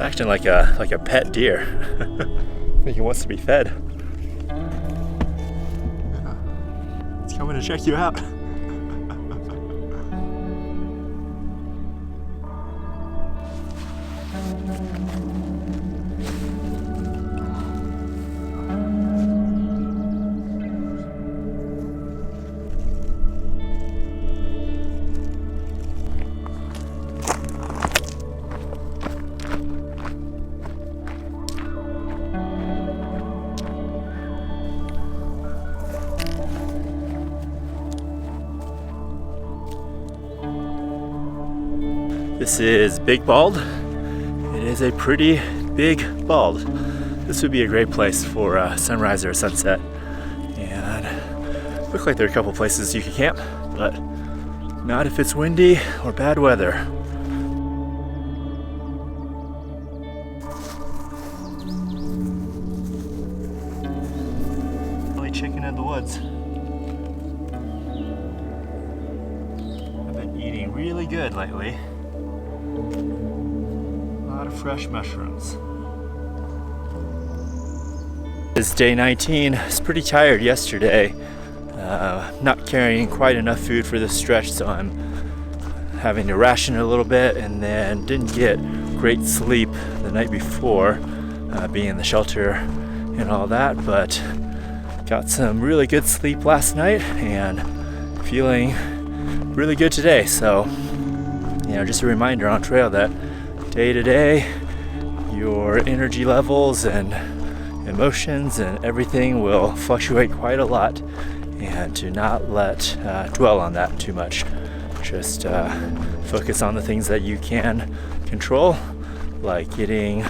acting like a pet deer. I think it wants to be fed. It's coming to check you out. This is Big Bald. It is a pretty big bald. This would be a great place for sunrise or sunset. And look like there are a couple places you can camp, but not if it's windy or bad weather. Really chicken in the woods. I've been eating really good lately. Fresh mushrooms. It's day 19. I was pretty tired yesterday. Not carrying quite enough food for this stretch, so I'm having to ration a little bit, and then didn't get great sleep the night before, being in the shelter and all that, but got some really good sleep last night and feeling really good today. So, just a reminder on trail that day to day, your energy levels and emotions and everything will fluctuate quite a lot, and to not dwell on that too much. Just focus on the things that you can control, like getting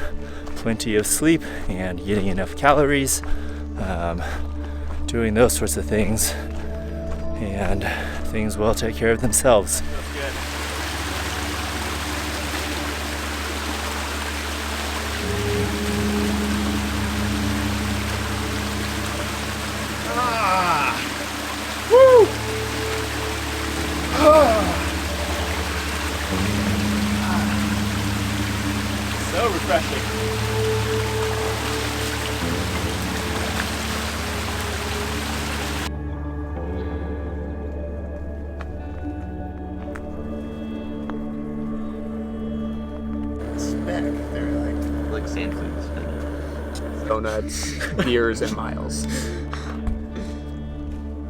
plenty of sleep and getting enough calories, doing those sorts of things, and things will take care of themselves. So refreshing. They're like sand foods. Donuts, beers, and miles.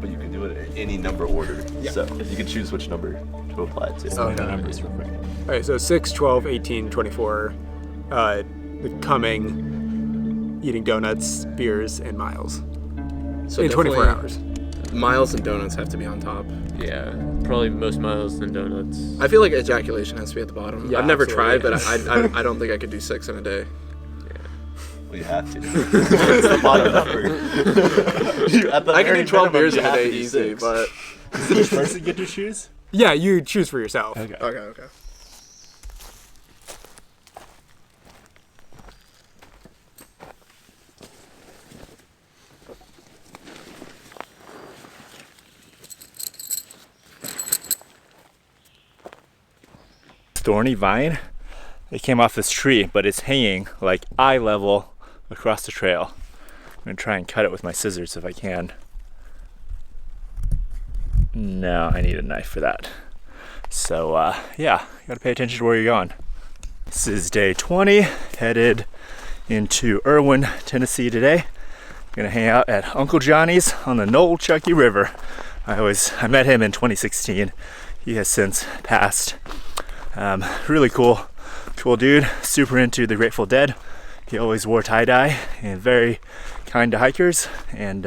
But you can do it in any number order. Yeah. So you can choose which number to apply it to. Okay. The numbers real quick. All right, so 6, 12, 18, 24. The coming, eating donuts, beers, and miles. So in 24 hours. Miles and donuts have to be on top. Yeah, probably most miles than donuts. I feel like ejaculation has to be at the bottom. Yeah, I've never absolutely. tried, but I don't think I could do 6 in a day. Well, you have to. It's the bottom number. I can do 12 beers in a day easy, but... Does each person get to choose? Yeah, you choose for yourself. Okay. Okay. Thorny vine. It came off this tree, but it's hanging like eye level across the trail. I'm gonna try and cut it with my scissors if I can. No, I need a knife for that. So yeah, you gotta pay attention to where you're going. This is day 20, headed into Erwin, Tennessee today. I'm gonna hang out at Uncle Johnny's on the Nolechucky River. I met him in 2016. He has since passed. Really cool dude, super into the Grateful Dead. He always wore tie-dye and very kind to hikers, and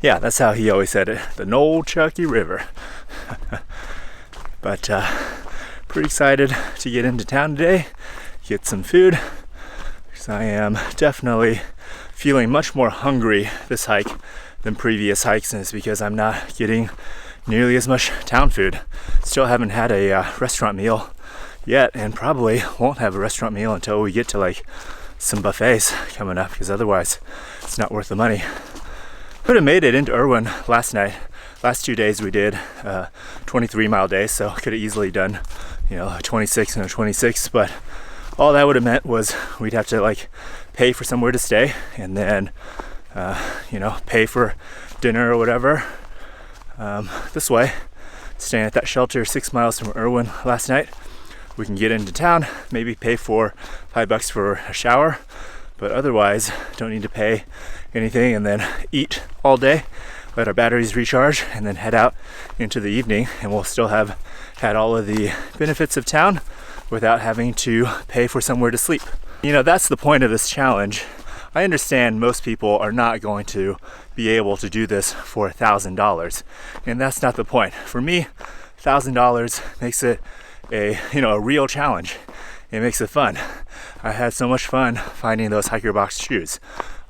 yeah, that's how he always said it, the Nolechucky River. But pretty excited to get into town today, get some food, because I am definitely feeling much more hungry this hike than previous hikes, and it's because I'm not getting nearly as much town food. Still haven't had a restaurant meal yet, and probably won't have a restaurant meal until we get to like some buffets coming up, because otherwise it's not worth the money. Could have made it into Erwin last night. Last 2 days we did 23-mile days, so could have easily done a 26 and a 26, but all that would have meant was we'd have to like pay for somewhere to stay, and then you know, pay for dinner or whatever. This way, staying at that shelter 6 miles from Erwin last night, we can get into town, maybe pay for $5 for a shower, but otherwise don't need to pay anything, and then eat all day, let our batteries recharge, and then head out into the evening, and we'll still have had all of the benefits of town without having to pay for somewhere to sleep. You know, that's the point of this challenge. I understand most people are not going to be able to do this for $1,000, and that's not the point. For me, $1,000 makes it a real challenge. It makes it fun. I had so much fun finding those hiker box shoes.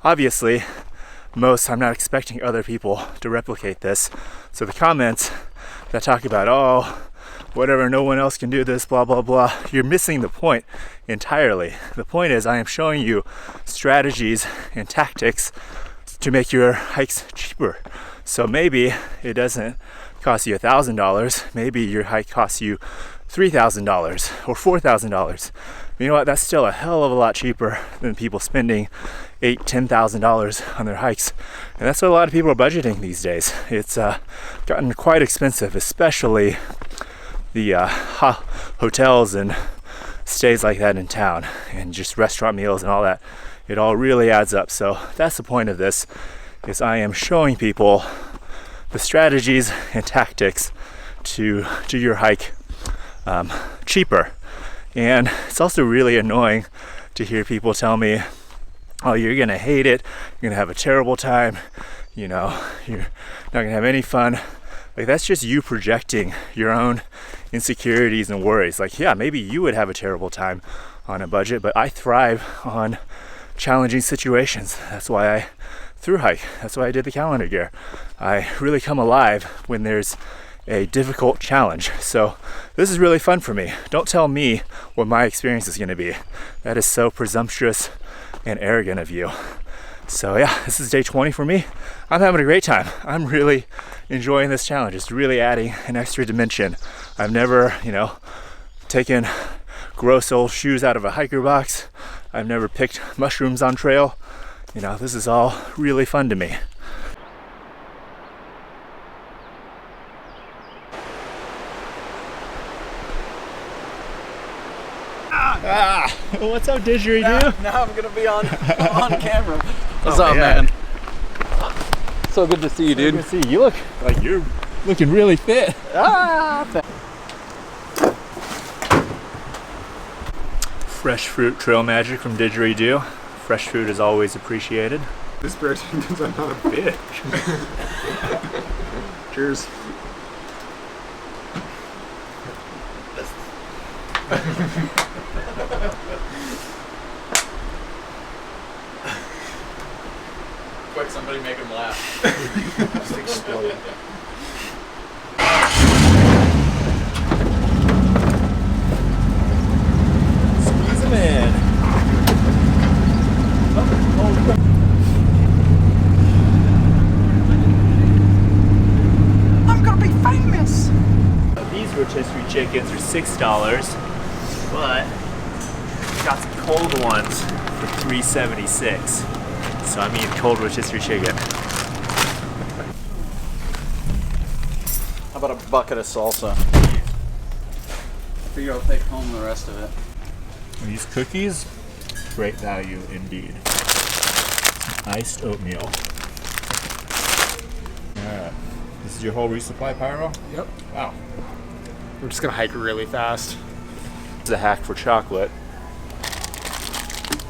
Obviously, I'm not expecting other people to replicate this. So the comments that talk about, oh, whatever, no one else can do this, blah, blah, blah, you're missing the point entirely. The point is I am showing you strategies and tactics to make your hikes cheaper. So maybe it doesn't cost you $1,000. Maybe your hike costs you $3,000 or $4,000. You know what? That's still a hell of a lot cheaper than people spending $8,000, $10,000 on their hikes. And that's what a lot of people are budgeting these days. It's gotten quite expensive, especially the hotels and stays like that in town, and just restaurant meals and all that. It all really adds up. So that's the point of this, is I am showing people the strategies and tactics to do your hike cheaper. And it's also really annoying to hear people tell me, oh, you're gonna hate it, you're gonna have a terrible time, you know, you're not gonna have any fun. Like, that's just you projecting your own insecurities and worries. Like, yeah, maybe you would have a terrible time on a budget, but I thrive on challenging situations. That's why I thru hike. That's why I did the calendar gear. I really come alive when there's a difficult challenge. So this is really fun for me. Don't tell me what my experience is going to be. That is so presumptuous and arrogant of you. So yeah, this is day 20 for me. I'm having a great time. I'm really enjoying this challenge. It's really adding an extra dimension. I've never, taken gross old shoes out of a hiker box. I've never picked mushrooms on trail. This is all really fun to me. What's up, didgeridoo? Now I'm gonna be on camera. What's up, man? So good to see you, dude. Good to see you. You look like you're looking really fit. Fresh fruit trail magic from didgeridoo. Fresh fruit is always appreciated. This person thinks I'm not a bitch. Cheers. Quick, somebody make him laugh. Just explode. Squeeze them in. I'm gonna be famous! These rotisserie chickens are $6, but we got some cold ones for $3.76. So I'm eating cold rotisserie chicken. How about a bucket of salsa? Figure I'll take home the rest of it. These cookies, great value indeed. Iced oatmeal. Alright. This is your whole resupply, Pyro? Yep. Wow. We're just gonna hike really fast. This is a hack for chocolate.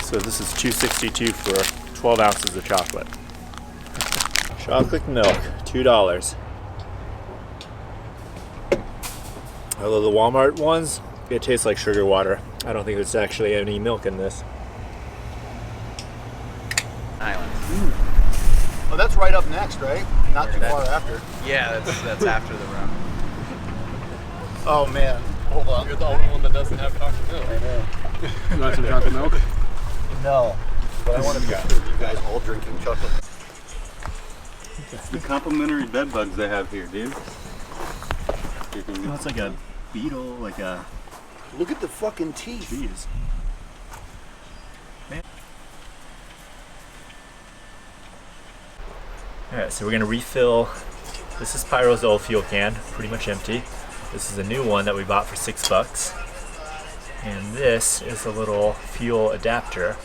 So this is $2.62 for 12 ounces of chocolate. Chocolate milk, $2. Although the Walmart ones, it tastes like sugar water. I don't think there's actually any milk in this. Island. Oh, that's right up next, right? Not too far after. Yeah, that's after the run. Oh man, hold on. You're the only one that doesn't have chocolate milk. I know. You want some chocolate milk? No, but I want to be sure you guys all drinking chocolate. The complimentary bed bugs they have here, dude. Oh, it's like a beetle, like a... Look at the fucking teeth. Jeez. Alright, so we're gonna refill. This is Pyro's old fuel can, pretty much empty. This is a new one that we bought for $6. And this is a little fuel adapter.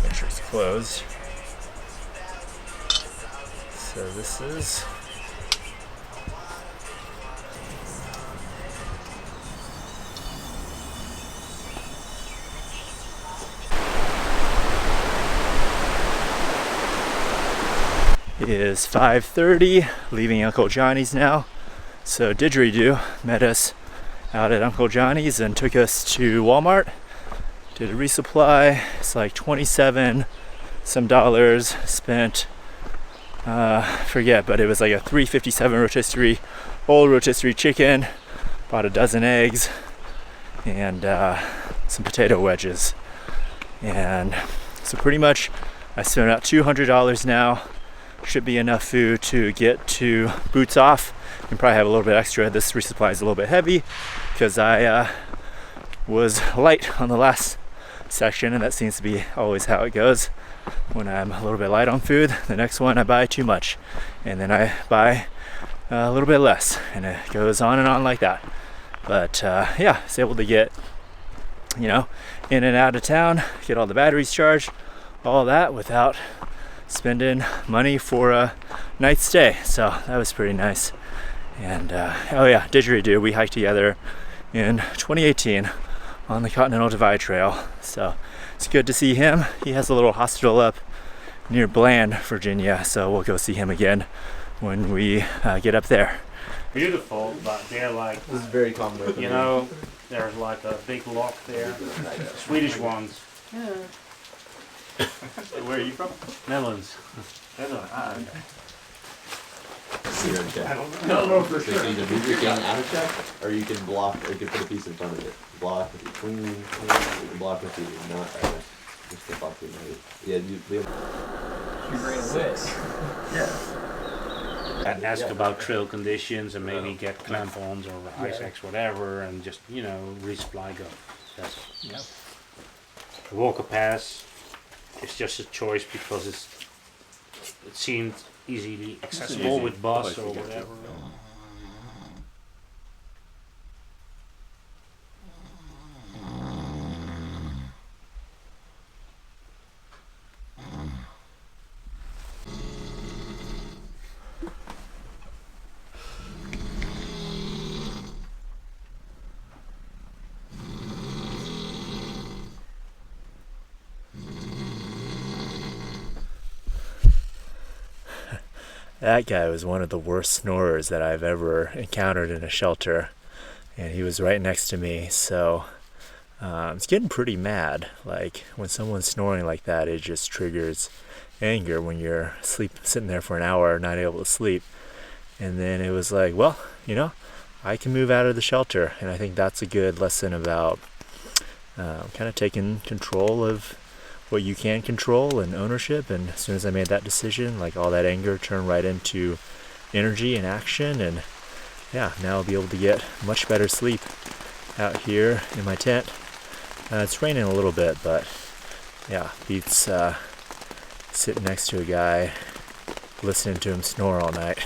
Make sure it's closed. So this is It is 5:30, leaving Uncle Johnny's now. So Didgeridoo met us out at Uncle Johnny's and took us to Walmart. Did a resupply. It's like 27 some dollars spent. Forget, but it was like a $3.57 rotisserie, old rotisserie chicken. Bought a dozen eggs and some potato wedges. And so pretty much I spent about $200 now. Should be enough food to get to Boots Off and probably have a little bit extra. This resupply is a little bit heavy because I was light on the last section, and that seems to be always how it goes when I'm a little bit light on food. The next one I buy too much, and then I buy a little bit less, and it goes on and on like that. But yeah, I was able to get, you know, in and out of town, get all the batteries charged, all that without spending money for a night's stay. So that was pretty nice. And oh yeah, Didgeridoo, we hiked together in 2018 on the Continental Divide Trail. So it's good to see him. He has a little hospital up near Bland, Virginia. So we'll go see him again when we get up there. Beautiful, but they're like, This is very common. you know, there's like a big lock there. Swedish ones. Where are you from? Netherlands. I don't know for sure. So you can move your can out of check, or you can block, or you can put a piece in front of it. Block if you clean, you can block if you're not. Just the fuck with it. Yeah, you bring this. And ask about trail conditions and maybe get clamp-ons or ice axe, whatever, and just, you know, resupply go. That's, yeah. The Walker Pass is just a choice because it seemed easily accessible with bus or whatever. That guy was one of the worst snorers that I've ever encountered in a shelter, and he was right next to me, so it's getting pretty mad. Like when someone's snoring like that, it just triggers anger when you're sitting there for an hour not able to sleep. And then it was like, well, you know, I can move out of the shelter, and I think that's a good lesson about kind of taking control of what you can control and ownership. And as soon as I made that decision, like all that anger turned right into energy and action, and yeah, now I'll be able to get much better sleep out here in my tent. It's raining a little bit, but yeah, beats sitting next to a guy listening to him snore all night.